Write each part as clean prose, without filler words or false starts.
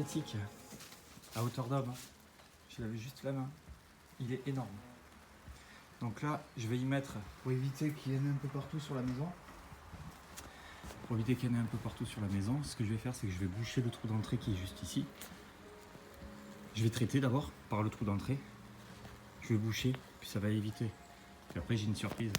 asiatique à hauteur d'homme. Je l'avais juste la main. Il est énorme. Donc là, je vais y mettre, pour éviter qu'il y en ait un peu partout sur la maison. Ce que je vais faire, c'est que je vais boucher le trou d'entrée qui est juste ici. Je vais traiter d'abord par le trou d'entrée. Je vais boucher, puis ça va éviter. Puis après, j'ai une surprise.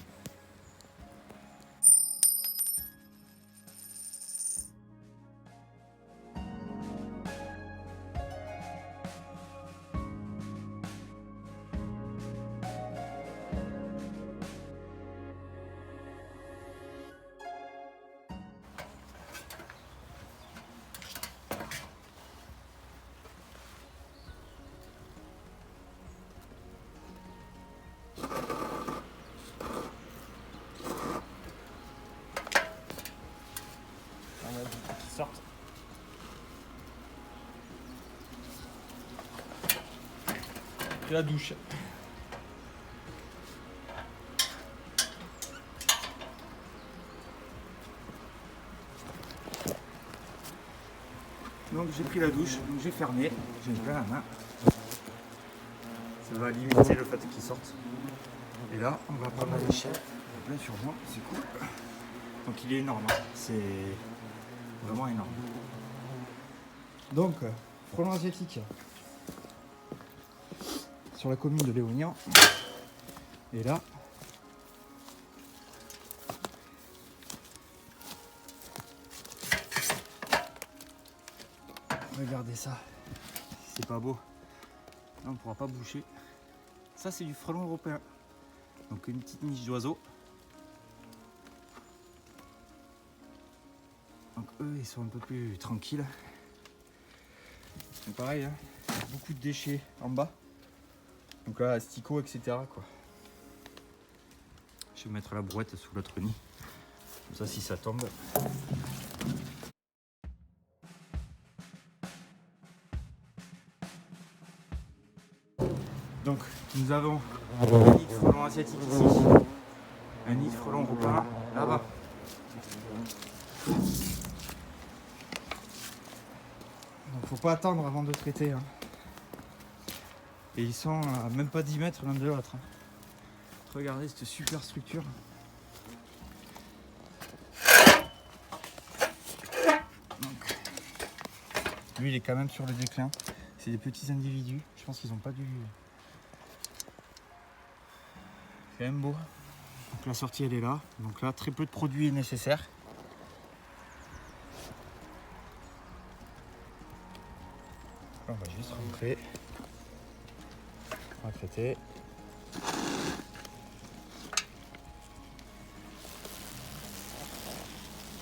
Sortent. Et la douche. Donc j'ai pris la douche, donc j'ai fermé, j'ai plein la main. Ça va limiter le fait qu'il sorte. Et là, on va prendre la l'échelle, plein sur moi, c'est cool. Donc il est énorme, hein. C'est vraiment énorme. Donc, frelon asiatique sur la commune de Léognan. Et là, regardez ça, c'est pas beau. Là, on ne pourra pas boucher. Ça, c'est du frelon européen. Donc une petite niche d'oiseaux. Donc eux, ils sont un peu plus tranquilles. Donc pareil, hein, beaucoup de déchets en bas. Donc là, asticots, etc. quoi. Je vais mettre la brouette sous l'autre nid. Comme ça, si ça tombe. Donc, nous avons un nid de frelon asiatique ici. Un nid de frelon européen là-bas. Donc faut pas attendre avant de traiter. Hein. Et ils sont à même pas 10 mètres l'un de l'autre. Hein. Regardez cette super structure. Donc, lui il est quand même sur le déclin. C'est des petits individus. Je pense qu'ils n'ont pas dû. C'est quand même beau. Donc la sortie elle est là. Donc là très peu de produits est nécessaire. On va juste rentrer. On va traiter.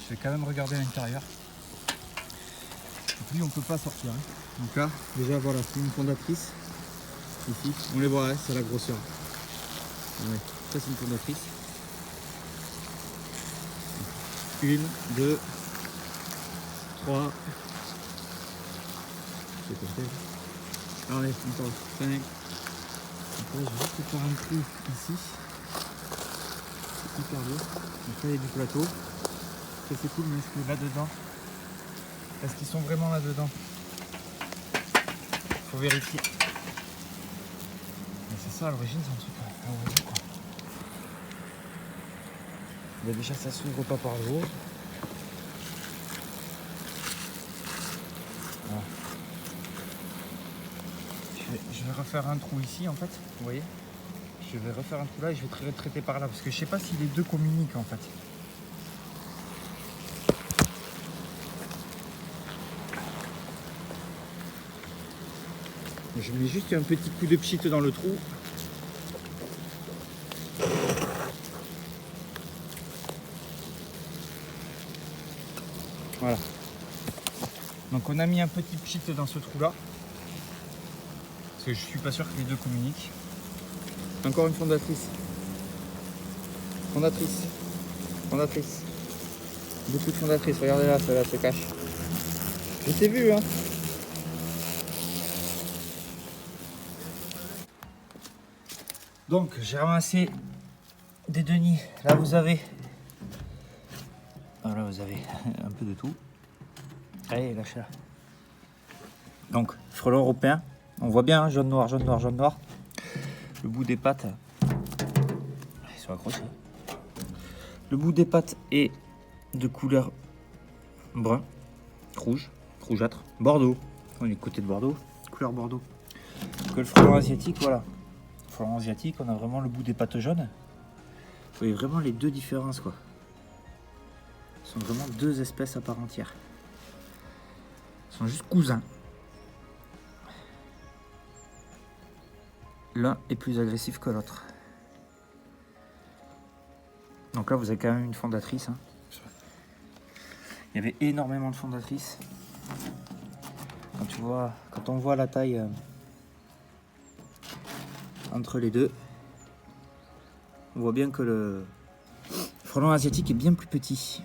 Je vais quand même regarder à l'intérieur. Lui on peut pas sortir. Hein. Donc là, déjà voilà, c'est une fondatrice. Ici, on les voit, hein, c'est la grosseur. Ouais. Ça c'est une fondatrice. 1, 2, 3. C'est compté. Allez, encore 5. Après, je vais juste faire un trou ici. C'est hyper beau. Donc là, il y a du plateau. Ça c'est cool, mais est-ce que là-dedans, est-ce qu'ils sont vraiment là-dedans? Faut vérifier. Mais c'est ça, à l'origine, c'est un truc quoi. Il y a déjà, ça s'ouvre pas par le haut. Voilà. Je vais refaire un trou ici en fait, vous voyez. Je vais refaire un trou là et je vais traiter par là parce que je sais pas si les deux communiquent en fait. Je mets juste un petit coup de pchit dans le trou. Voilà. Donc on a mis un petit pchit dans ce trou là. Parce que je suis pas sûr que les deux communiquent. Encore une fondatrice. Fondatrice. Beaucoup de fondatrices. Regardez là, celle-là se cache. Je t'ai vu hein. Donc j'ai ramassé des deniers. Là vous avez. Voilà, vous avez un peu de tout. Allez, lâchez-la. Donc, frelon européen. On voit bien, hein, jaune, noir, jaune, noir, jaune, noir. Le bout des pattes, ils sont accrochés. Le bout des pattes est de couleur brun, rouge, rougeâtre, bordeaux. On est côté de Bordeaux, couleur bordeaux. Que le frelon asiatique, voilà. Le frelon asiatique, on a vraiment le bout des pattes jaunes. Vous voyez vraiment les deux différences, quoi. Ce sont vraiment deux espèces à part entière. Ils sont juste cousins. L'un est plus agressif que l'autre. Donc là, vous avez quand même une fondatrice. Hein. Il y avait énormément de fondatrices. Quand on voit la taille entre les deux, on voit bien que le frelon asiatique est bien plus petit.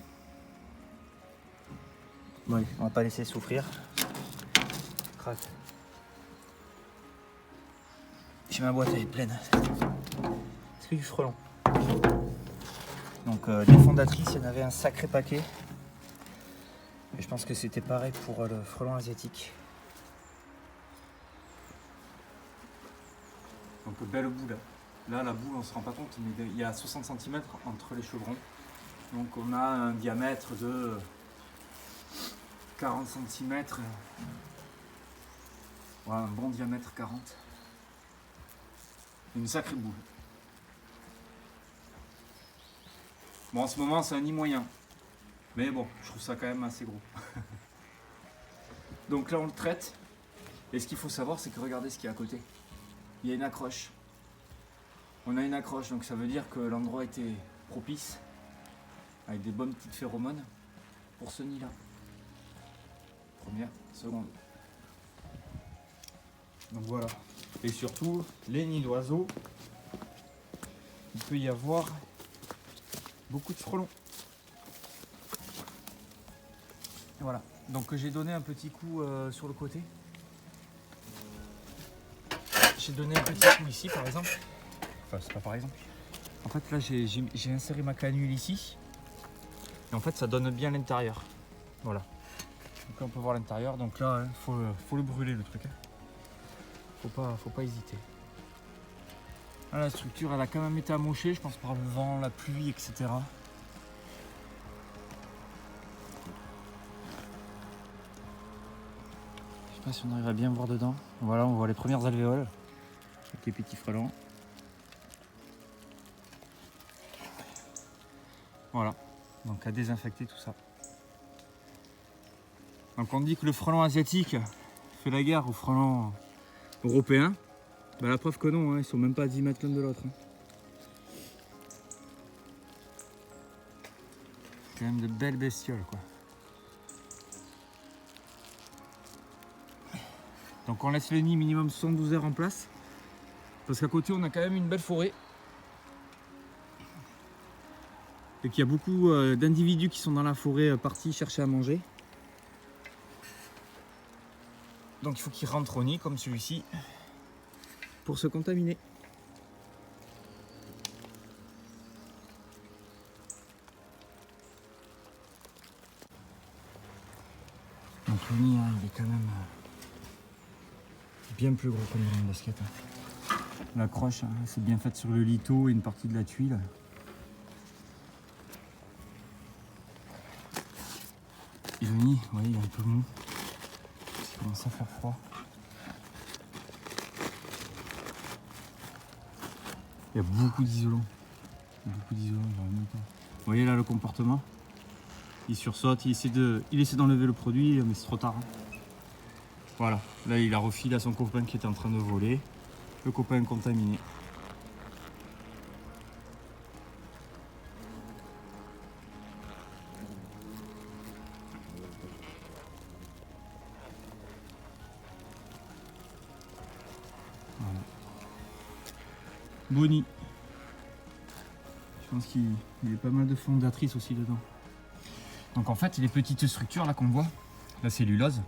Bon, on va pas laisser souffrir. Crac. J'ai ma boîte, elle est pleine. C'est que du frelon. Donc les fondatrices, il y en avait un sacré paquet. Et je pense que c'était pareil pour le frelon asiatique. Donc belle boule là. Là la boule on se rend pas compte mais il y a 60 cm entre les chevrons. Donc on a un diamètre de 40 cm. Ouais, un bon diamètre 40. Une sacrée boule. Bon en ce moment c'est un nid moyen. Mais bon, je trouve ça quand même assez gros. Donc là on le traite. Et ce qu'il faut savoir c'est que regardez ce qu'il y a à côté. Il y a une accroche. On a une accroche, donc ça veut dire que l'endroit était propice, avec des bonnes petites phéromones pour ce nid-là. Première, seconde. Donc voilà. Et surtout, les nids d'oiseaux, il peut y avoir beaucoup de frelons. Et voilà. Donc j'ai donné un petit coup sur le côté. J'ai donné un petit coup ici par exemple. Enfin c'est pas par exemple. En fait là j'ai inséré ma canule ici. Et en fait ça donne bien l'intérieur. Voilà. Donc là on peut voir l'intérieur. Donc là hein, faut le brûler le truc. Hein. Faut pas hésiter. Là, la structure elle a quand même été amochée, je pense par le vent, la pluie, etc. Je sais pas si on arrive à bien voir dedans. Voilà, on voit les premières alvéoles. Avec les petits frelons. Voilà, donc à désinfecter tout ça. Donc on dit que le frelon asiatique fait la guerre aux frelons européens. Bah, la preuve que non, hein, ils sont même pas à 10 mètres l'un de l'autre. Hein. Quand même de belles bestioles quoi. Donc on laisse les nids minimum 72 heures en place. Parce qu'à côté on a quand même une belle forêt. Et qu'il y a beaucoup d'individus qui sont dans la forêt partis chercher à manger. Donc il faut qu'ils rentrent au nid comme celui-ci pour se contaminer. Donc le nid hein, il est quand même bien plus gros que le grain de basket. Hein. L'accroche, hein, c'est bien faite sur le lito et une partie de la tuile. Et le nid, vous voyez, il est un peu mou. Ça commence à faire froid. Il y a beaucoup d'isolants. Beaucoup d'isolants, vraiment pas. Vous voyez là le comportement. Il sursaute, il essaie d'enlever le produit, mais c'est trop tard. Hein. Voilà, là il a refilé à son copain qui était en train de voler. Le copain contaminé. Voilà. Bonnie. Je pense qu'il y a pas mal de fondatrices aussi dedans. Donc en fait, les petites structures là qu'on voit, la cellulose,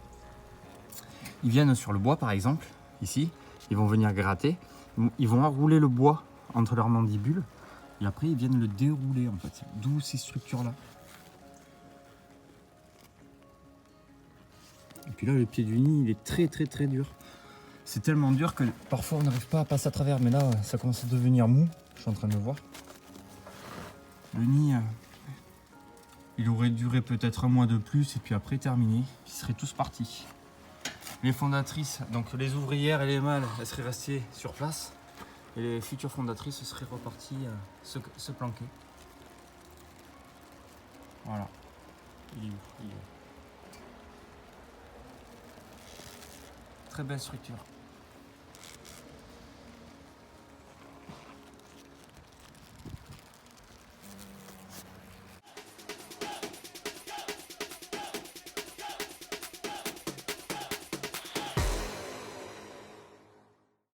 ils viennent sur le bois par exemple, ici, ils vont venir gratter, ils vont enrouler le bois entre leurs mandibules et après ils viennent le dérouler en fait, d'où ces structures là. Et puis là, le pied du nid, il est très dur. C'est tellement dur que parfois on n'arrive pas à passer à travers. Mais là, ça commence à devenir mou. Je suis en train de le voir. Le nid, il aurait duré peut-être un mois de plus et puis après terminé. Ils seraient tous partis. Les fondatrices, donc les ouvrières et les mâles, elles seraient restées sur place. Et les futures fondatrices seraient reparties se planquer. Voilà. Il est où? Très belle structure.